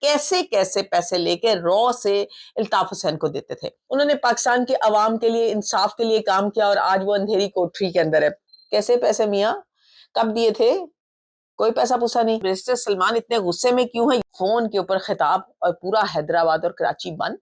कैसे कैसे पैसे लेके रॉ से इल्ताफ हुसैन को देते थे। उन्होंने पाकिस्तान के अवाम के लिए, इंसाफ के लिए काम किया और आज वो अंधेरी कोठरी के अंदर है। कैसे पैसे मियाँ? कब दिए थे? कोई पैसा पूसा नहीं। बैरिस्टर सलमान इतने गुस्से में क्यों है? फोन के ऊपर खिताब और पूरा हैदराबाद और कराची बंद।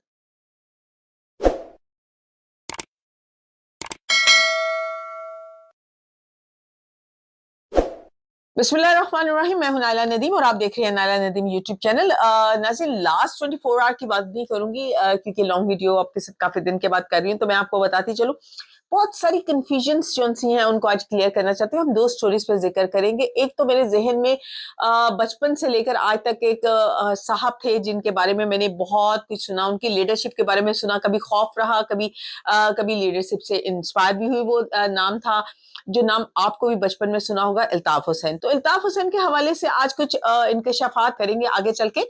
बिस्मिल्लाहिर्रहमानिर्रहीम, मैं हूं नाइला नदीम और आप देख रहे हैं नाइला नदीम यूट्यूब चैनल। नाज़रीन, लास्ट 24 आवर की बात नहीं करूंगी क्योंकि लॉन्ग वीडियो आपके साथ काफी दिन के बाद कर रही हूं, तो मैं आपको बताती चलूं। बहुत सारी कंफ्यूजन्स जो सी हैं उनको आज क्लियर करना चाहती हूँ। हम दो स्टोरीज पे जिक्र करेंगे। एक तो मेरे जहन में बचपन से लेकर आज तक एक साहब थे जिनके बारे में मैंने बहुत कुछ सुना, उनकी लीडरशिप के बारे में सुना, कभी खौफ रहा, कभी लीडरशिप से इंस्पायर भी हुई। वो नाम था, जो नाम आपको भी बचपन में सुना होगा, इल्ताफ हुसैन। तो इल्ताफ हुसैन के हवाले से आज कुछ इंकशाफात करेंगे आगे चल के।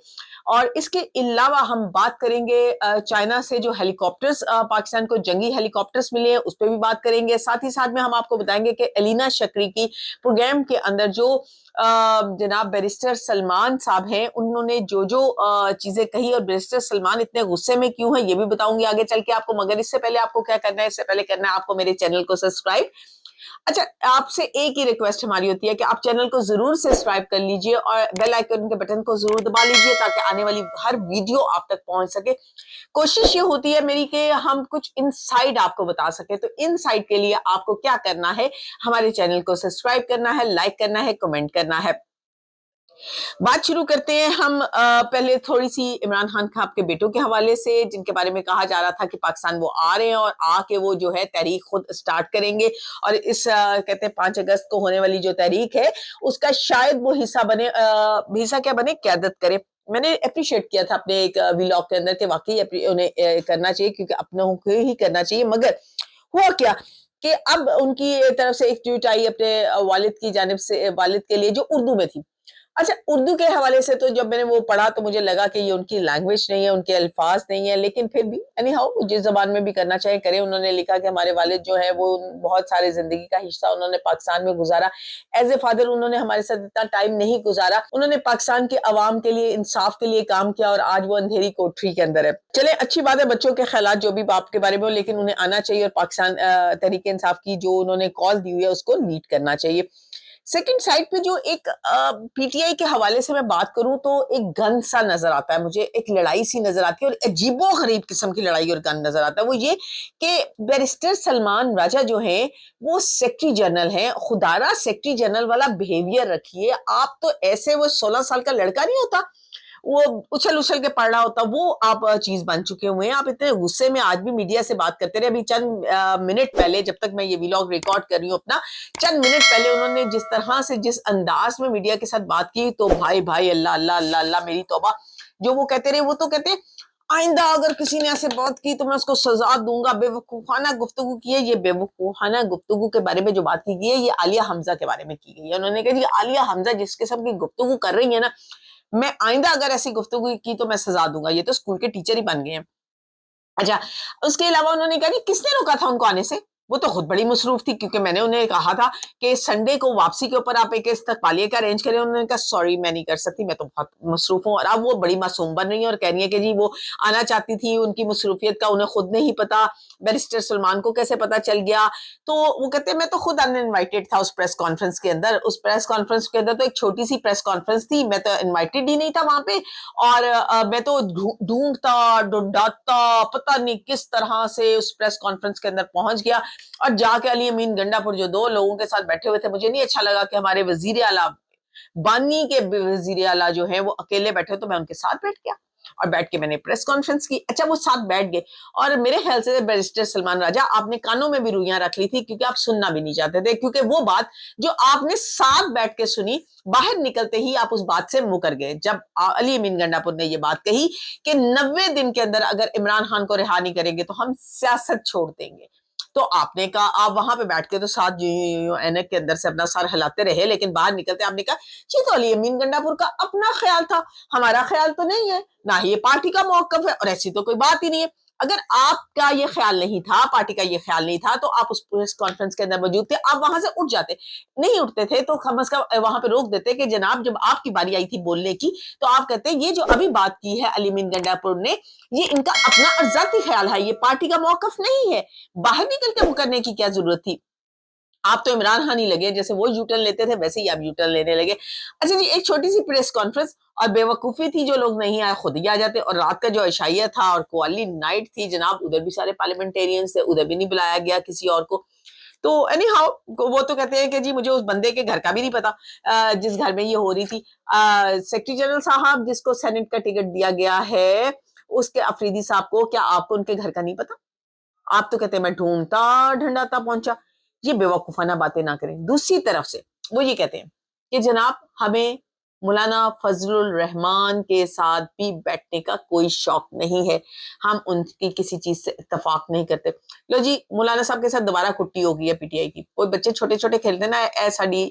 और इसके अलावा हम बात करेंगे चाइना से जो हेलीकॉप्टर्स पाकिस्तान को जंगी हेलीकॉप्टर्स मिले हैं, उस पर भी बात करेंगे। साथ ही साथ में हम आपको बताएंगे कि एलिना शकरी की प्रोग्राम के अंदर जो जनाब बैरिस्टर सलमान साहब हैं, उन्होंने जो जो चीजें कही और बैरिस्टर सलमान इतने गुस्से में क्यों है ये भी बताऊंगी आगे चल के आपको। मगर इससे पहले आपको क्या करना है? इससे पहले करना है आपको मेरे चैनल को सब्सक्राइब। अच्छा, आपसे एक ही रिक्वेस्ट हमारी होती है कि आप चैनल को जरूर सब्सक्राइब कर लीजिए और बेल आइकन के बटन को जरूर दबा लीजिए ताकि आने वाली हर वीडियो आप तक पहुंच सके। कोशिश ये होती है मेरी कि हम कुछ इनसाइड आपको बता सके। तो इनसाइड के लिए आपको क्या करना है? हमारे चैनल को सब्सक्राइब करना है, लाइक करना है, कमेंट करना है। बात शुरू करते हैं हम पहले थोड़ी सी इमरान खान साहब के बेटों के हवाले से, जिनके बारे में कहा जा रहा था कि पाकिस्तान वो आ रहे हैं और आके वो जो है तहरीक खुद स्टार्ट करेंगे। और इस कहते हैं 5 अगस्त को होने वाली जो तहरीक है उसका शायद वो हिस्सा बने, हिस्सा क्या बने, क़यादत करे। मैंने अप्रिशिएट किया था अपने एक व्लॉग के अंदर कि वाकई उन्हें करना चाहिए क्योंकि अपनों को ही करना चाहिए। मगर हुआ क्या कि अब उनकी तरफ से एक ट्वीट आई अपने वालिद की जानिब से, वालिद के लिए, जो उर्दू में थी। अच्छा, उर्दू के हवाले से तो जब मैंने वो पढ़ा तो मुझे लगा कि ये उनकी लैंग्वेज नहीं है, उनके अल्फाज नहीं है, लेकिन फिर भी एनी हाउ जिस जबान में भी करना चाहे करें। उन्होंने लिखा कि हमारे वालिद जो है वो बहुत सारे जिंदगी का हिस्सा उन्होंने पाकिस्तान में गुजारा। एज ए फादर उन्होंने हमारे साथ इतना टाइम नहीं गुजारा। उन्होंने पाकिस्तान के अवाम के लिए, इंसाफ के लिए काम किया और आज वो अंधेरी कोठरी के अंदर है। चले, अच्छी बात है, बच्चों के ख्यालात जो भी बाप के बारे में हो, लेकिन उन्हें आना चाहिए और पाकिस्तान तहरीक इंसाफ की जो उन्होंने कॉल दी हुई है उसको लीड करना चाहिए। सेकंड साइड पे जो एक पीटीआई के हवाले से मैं बात करूं तो एक गन सा नजर आता है मुझे, एक लड़ाई सी नजर आती है और अजीबो गरीब किस्म की लड़ाई और गन नजर आता है। वो ये कि बैरिस्टर सलमान राजा जो है वो सेक्रेटरी जनरल हैं। खुदारा सेक्रेटरी जनरल वाला बिहेवियर रखिए आप। तो ऐसे वो 16 साल का लड़का नहीं होता, वो उछल उछल के पढ़ रहा होता, वो आप चीज बन चुके हुए हैं। आप इतने गुस्से में आज भी मीडिया से बात करते रहे। अभी चंद मिनट पहले, जब तक मैं ये व्लॉग रिकॉर्ड कर रही हूँ अपना, चंद मिनट पहले उन्होंने जिस तरह से, जिस अंदाज में मीडिया के साथ बात की, तो भाई भाई अल्लाह अल्लाह अल्लाह अल्लाह मेरी तौबा। जो वो कहते रहे, वो तो कहते हैं आइंदा अगर किसी ने ऐसे बात की तो मैं उसको सजा दूंगा। बेवकूफाना गुफ्तगू की है। ये बेवकूफाना गुफ्तगू के बारे में जो बात की गई है, ये आलिया हमजा के बारे में की गई है। उन्होंने कहा जी आलिया हमजा जिस किस्म की गुफ्तगू कर रही है ना, मैं आइंदा अगर ऐसी गुफ्तगू की तो मैं सजा दूंगा। ये तो स्कूल के टीचर ही बन गए हैं। अच्छा, उसके अलावा उन्होंने कहा कि किसने रोका था उनको आने से? वो तो खुद बड़ी मसरूफ थी क्योंकि मैंने उन्हें कहा था कि संडे को वापसी के ऊपर आप एक इस्तकबालिये का अरेंज करें। उन्होंने कहा सॉरी मैं नहीं कर सकती, मैं तो बहुत मसरूफ हूँ। और अब वो बड़ी मासूम बन रही है और कह रही है कि जी वो आना चाहती थी, उनकी मसरूफियत का उन्हें खुद नहीं पता, बैरिस्टर सलमान को कैसे पता चल गया। तो वो कहते हैं मैं तो खुद अनइनवाइटेड था उस प्रेस कॉन्फ्रेंस के अंदर। उस प्रेस कॉन्फ्रेंस के अंदर तो एक छोटी सी प्रेस कॉन्फ्रेंस थी, मैं तो इन्वाइटेड ही नहीं था वहां पे। और मैं तो ढूंढता ढूंढाता पता नहीं किस तरह से उस प्रेस कॉन्फ्रेंस के अंदर पहुंच गया और जाके अली अमीन गंडापुर जो 2 लोगों के साथ बैठे हुए थे, मुझे नहीं अच्छा लगा कि हमारे वजीर आला, बानी के वजीर आला जो है वो अकेले बैठे, तो मैं उनके साथ बैठ गया और बैठ के मैंने प्रेस कॉन्फ्रेंस की। अच्छा, वो साथ बैठ गए और मेरे ख्याल से बैरिस्टर सलमान राजा आपने कानों में भी रुइयां रख ली थी क्योंकि आप सुनना भी नहीं चाहते थे। क्योंकि वो बात जो आपने साथ बैठ के सुनी, बाहर निकलते ही आप उस बात से मुकर गए जब अली अमीन गंडापुर ने ये बात कही कि 90 दिन के अंदर अगर इमरान खान को रिहा नहीं करेंगे तो हम सियासत छोड़ देंगे। तो आपने कहा, आप वहां पे बैठ के तो साथ एनक के अंदर से अपना सर हिलाते रहे, लेकिन बाहर निकलते आपने कहा जी तो अली अमीन गंडापुर का अपना ख्याल था, हमारा ख्याल तो नहीं है, ना ही ये पार्टी का मौकफ है और ऐसी तो कोई बात ही नहीं है। اگر آپ کا یہ خیال نہیں تھا, پارٹی کا یہ خیال نہیں تھا, تو آپ اس پریس کانفرنس کے اندر موجود تھے, آپ وہاں سے اٹھ جاتے. نہیں اٹھتے تھے تو کم از کم وہاں پہ روک دیتے کہ جناب جب آپ کی باری آئی تھی بولنے کی تو آپ کہتے یہ جو ابھی بات کی ہے علی مین گنڈا پور نے, یہ ان کا اپنا اور ذاتی خیال ہے, یہ پارٹی کا موقف نہیں ہے, باہر نکل کے وہ کرنے کی کیا ضرورت تھی. آپ تو عمران خان ہی لگے, جیسے وہ یوٹرن لیتے تھے ویسے ہی آپ یوٹرن لینے لگے. اچھا جی, ایک چھوٹی سی پریس کانفرنس, اور بے وقوفی تھی, جو لوگ نہیں آئے خود ہی آ جاتے, اور رات کا جو عشائیہ تھا اور قوالی نائٹ تھی جناب, ادھر بھی سارے پارلیمنٹیرینز تھے, ادھر بھی نہیں بلایا گیا کسی اور کو. تو اینی ہاؤ وہ تو کہتے ہیں کہ جی مجھے اس بندے کے گھر کا بھی نہیں پتا جس گھر میں یہ ہو رہی تھی. سیکرٹری جنرل صاحب جس کو سینٹ کا ٹکٹ دیا گیا ہے, اس کے افریدی صاحب کو, کیا آپ کو ان کے گھر کا نہیں پتا؟ آپ تو کہتے ہیں میں ڈھونڈتا ڈھنڈاتا پہنچا. یہ بے وقوفانہ باتیں نہ کریں. دوسری طرف سے وہ یہ کہتے ہیں کہ جناب ہمیں مولانا فضل الرحمان کے ساتھ بھی بیٹھنے کا کوئی شوق نہیں ہے, ہم ان کی کسی چیز سے اتفاق نہیں کرتے. لو جی, مولانا صاحب کے ساتھ دوبارہ کٹی ہو گئی ہے پی ٹی آئی کی. کوئی بچے چھوٹے چھوٹے کھیلتے نا, ایسا ڈی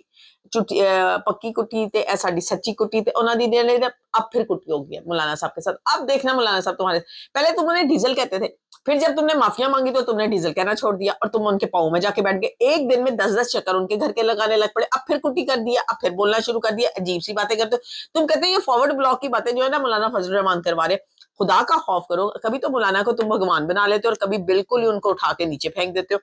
پکی کٹی تے, ایسا ڈی سچی کٹی تے, انہوں نے دے اب پھر کٹی ہو گئی ہے مولانا صاحب کے ساتھ. اب دیکھنا مولانا صاحب تمہارے, پہلے تم انہیں ڈیزل کہتے تھے, پھر جب تم نے معافیاں مانگی تو تم نے ڈیزل کہنا چھوڑ دیا, اور تم ان کے پاؤں میں جا کے بیٹھ گئے. ایک دن میں 10 چکر ان کے گھر کے لگانے لگ پڑے, اب پھر کٹی کر دیا, اب پھر بولنا شروع کر دیا, عجیب سی باتیں کرتے. تم کہتے ہیں یہ فارورڈ بلاک کی باتیں جو ہے نا مولانا فضل الرحمان کروا رہے. خدا کا خوف کرو, کبھی تو مولانا کو تم بھگوان بنا لیتے ہو, اور کبھی بالکل ہی ان کو اٹھا کے نیچے پھینک دیتے ہو.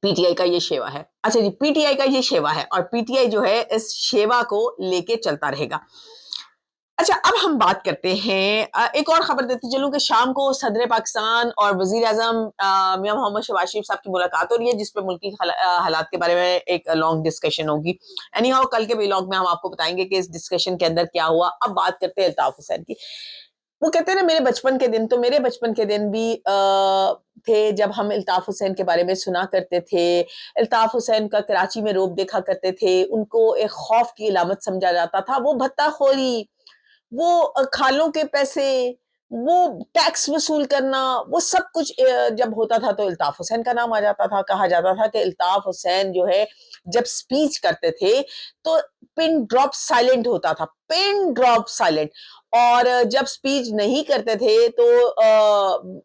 پی ٹی آئی کا یہ شیوا ہے. اچھا جی, پی ٹی آئی کا یہ شیوا ہے, اور پی ٹی آئی جو ہے اس شیوا کو لے کے چلتا رہے گا. اچھا, اب ہم بات کرتے ہیں, ایک اور خبر دیتی چلوں کہ شام کو صدر پاکستان اور وزیر اعظم میاں محمد شہباز شریف صاحب کی ملاقات ہو رہی ہے, جس پہ ملکی حالات کے بارے میں ایک لانگ ڈسکشن ہوگی. اینی ہاؤ کل کے ویلاگ میں ہم آپ کو بتائیں گے کہ اس ڈسکشن کے اندر کیا ہوا. اب بات کرتے ہیں الطاف حسین کی. وہ کہتے ہیں نا میرے بچپن کے دن, تو میرے بچپن کے دن بھی تھے جب ہم الطاف حسین کے بارے میں سنا کرتے تھے. الطاف حسین کا کراچی میں روب دیکھا کرتے تھے, ان کو ایک خوف کی علامت سمجھا جاتا تھا. وہ بھتہ خوری, وہ کھالوں کے پیسے, وہ ٹیکس وصول کرنا, وہ سب کچھ جب ہوتا تھا تو الطاف حسین کا نام آ جاتا تھا. کہا جاتا تھا کہ الطاف حسین جو ہے جب سپیچ کرتے تھے تو پن ڈراپ سائلنٹ ہوتا تھا, پن ڈراپ سائلنٹ. اور جب سپیچ نہیں کرتے تھے تو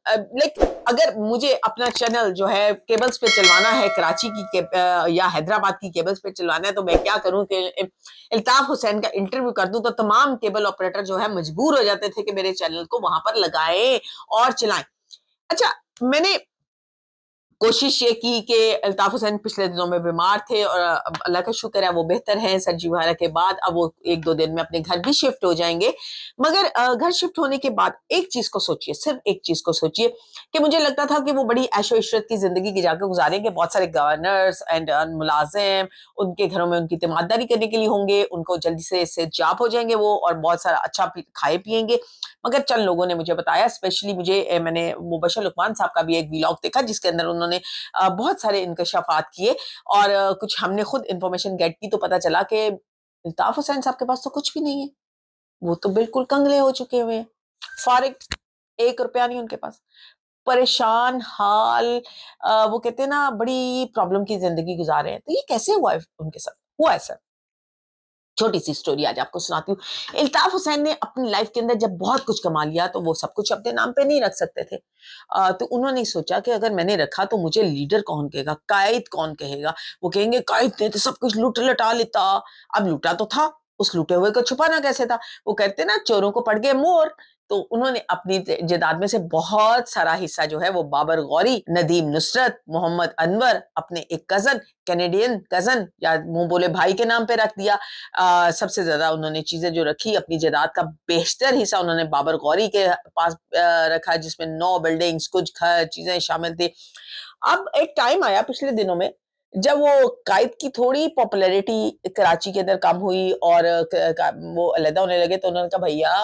لائک اگر مجھے اپنا چینل جو ہے کیبلز پہ چلوانا ہے, کراچی کی یا حیدرآباد کی کیبلز پہ چلوانا ہے, تو میں کیا کروں کہ الطاف حسین کا انٹرویو کر دوں, تو تمام کیبل آپریٹر جو ہے مجبور ہو جاتے تھے کہ میرے چینل کو وہاں پر لگائیں اور چلائیں. اچھا, میں نے کوشش یہ کی کہ الطاف حسین پچھلے دنوں میں بیمار تھے, اور اللہ کا شکر ہے وہ بہتر ہیں سرجری وغیرہ کے بعد. اب وہ 1-2 دن میں اپنے گھر بھی شفٹ ہو جائیں گے. مگر گھر شفٹ ہونے کے بعد ایک چیز کو سوچئے, صرف ایک چیز کو سوچئے, کہ مجھے لگتا تھا کہ وہ بڑی عیش و عشرت کی زندگی جا کے گزاریں گے. بہت سارے گورنرز اینڈ ملازم ان کے گھروں میں ان کی تیمارداری کرنے کے لیے ہوں گے, ان کو جلدی سے جاب ہو جائیں گے وہ, اور بہت سارا اچھا کھائے پیئیں گے. مگر چند لوگوں نے مجھے بتایا, اسپیشلی میں نے مبشر لقمان صاحب کا بھی ایک ویلاگ دیکھا جس کے اندر انہوں نے بہت سارے انکشافات کیے, اور کچھ ہم نے خود انفارمیشن گیٹ کی, تو پتا چلا کہ الطاف حسین صاحب کے پاس تو کچھ بھی نہیں ہے. وہ تو بالکل کنگلے ہو چکے ہوئے ہیں, فارغ, 1 روپیہ نہیں ان کے پاس, پریشان حال. وہ کہتے ہیں نا بڑی پرابلم کی زندگی گزارے ہیں. تو یہ کیسے ہوا ہے ان کے ساتھ؟ ہوا ہے سر, چھوٹی سی سٹوری آج آپ کو سناتی ہوں. الطاف حسین نے اپنی لائف کے اندر جب بہت کچھ کما لیا تو وہ سب کچھ اپنے نام پہ نہیں رکھ سکتے تھے. تو انہوں نے سوچا کہ اگر میں نے رکھا تو مجھے لیڈر کون کہے گا, قائد کون کہے گا. وہ کہیں گے قائد نے تو سب کچھ لوٹ لٹا لیتا. اب لوٹا تو تھا, اس لوٹے ہوئے کو چھپانا کیسے تھا. وہ کہتے نا چوروں کو پڑ گئے مور. تو انہوں نے اپنی جائیداد میں سے بہت سارا حصہ جو ہے وہ بابر غوری, ندیم نصرت, محمد انور, اپنے ایک کزن, کینیڈین کزن یا منہ بولے بھائی کے نام پہ رکھ دیا. سب سے زیادہ انہوں نے چیزیں جو رکھی, اپنی جائیداد کا بیشتر حصہ انہوں نے بابر غوری کے پاس رکھا, جس میں 9 بلڈنگز, کچھ گھر, چیزیں شامل تھی. اب ایک ٹائم آیا پچھلے دنوں میں جب وہ قائد کی تھوڑی پاپولیرٹی کراچی کے اندر کم ہوئی اور وہ علیحدہ ہونے لگے, تو انہوں نے کہا بھیا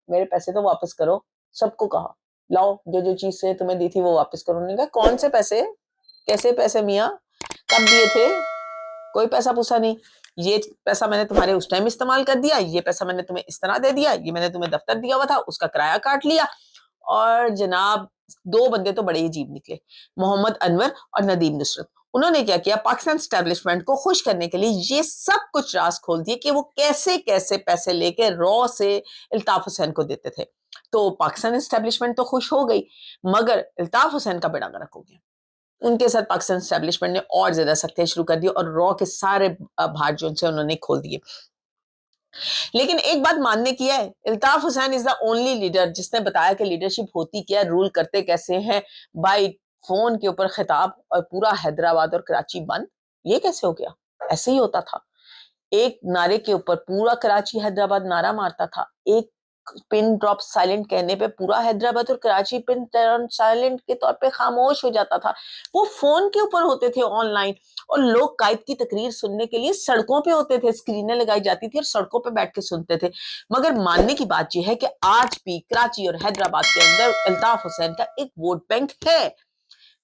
میرے پیسے تو واپس کرو. سب کو کہا لاؤ جو چیز سے تمہیں دی تھی وہ واپس کرو. انہوں نے کہا کون سے پیسے, کیسے پیسے میاں, کب دیے تھے, کوئی پیسہ پوسا نہیں. یہ پیسہ میں نے تمہارے اس ٹائم استعمال کر دیا, یہ پیسہ میں نے تمہیں اس طرح دے دیا, یہ میں نے تمہیں دفتر دیا ہوا تھا اس کا کرایہ کاٹ لیا. اور جناب 2 بندے تو بڑے عجیب نکلے, محمد انور اور ندیم نصرت. उन्होंने क्या किया, पाकिस्तान स्टैब्लिशमेंट को खुश करने के लिए ये सब कुछ राज खोल दिए कि वो कैसे कैसे पैसे लेके रॉ से इल्ताफ हुसैन को देते थे। तो पाकिस्तान स्टैब्लिशमेंट तो खुश हो गई, मगर इल्ताफ हुसैन का बेड़ा गर्क हो गया। उनके साथ पाकिस्तान स्टैब्लिशमेंट ने और ज्यादा सख्तियां शुरू कर दी और रॉ के सारे भार जो उनसे उन्होंने खोल दिए। लेकिन एक बात मानने की है, Iltaf Hussain is the only leader जिसने बताया कि लीडरशिप होती क्या, रूल करते कैसे हैं, बाई फोन के ऊपर खिताब, और पूरा हैदराबाद और कराची बंद। ये कैसे हो गया? ऐसे ही होता था, एक नारे के ऊपर पूरा कराची हैदराबाद नारा मारता था, एक पिन ड्रॉप साइलेंट कहने पे पूरा हैदराबाद और कराची पिन साइलेंट के तौर पे खामोश हो जाता था। वो फोन के ऊपर होते थे ऑनलाइन, और लोग कायद की तकरीर सुनने के लिए सड़कों पे होते थे, स्क्रीनें लगाई जाती थी और सड़कों पे बैठ के सुनते थे। मगर मानने की बात यह है कि आज भी कराची और हैदराबाद के अंदर इल्ताफ हुसैन का एक वोट बैंक है,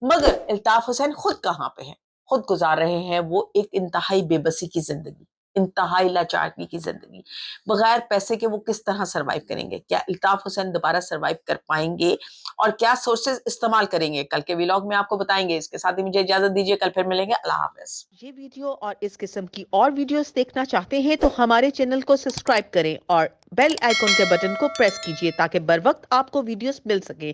मगर इल्ताफ हुसैन खुद कहाँ पे है? खुद गुजार रहे हैं वो एक इंतहाई बेबसी की जिंदगी, इंतहाई लाचारी की जिंदगी। बगैर पैसे के वो किस तरह सरवाइव करेंगे? क्या इल्ताफ हुसैन दोबारा सरवाइव कर पाएंगे, और क्या सोर्सेज इस्तेमाल करेंगे? कल के व्लॉग में आपको बताएंगे। इसके साथ ही मुझे इजाजत दीजिए, कल फिर मिलेंगे। अल्लाह हाफिज। ये वीडियो और इस किस्म की और वीडियोस देखना चाहते हैं तो हमारे चैनल को सब्सक्राइब करें और बेल आइकॉन के बटन को प्रेस कीजिए ताकि बर वक्त आपको वीडियोस मिल सके।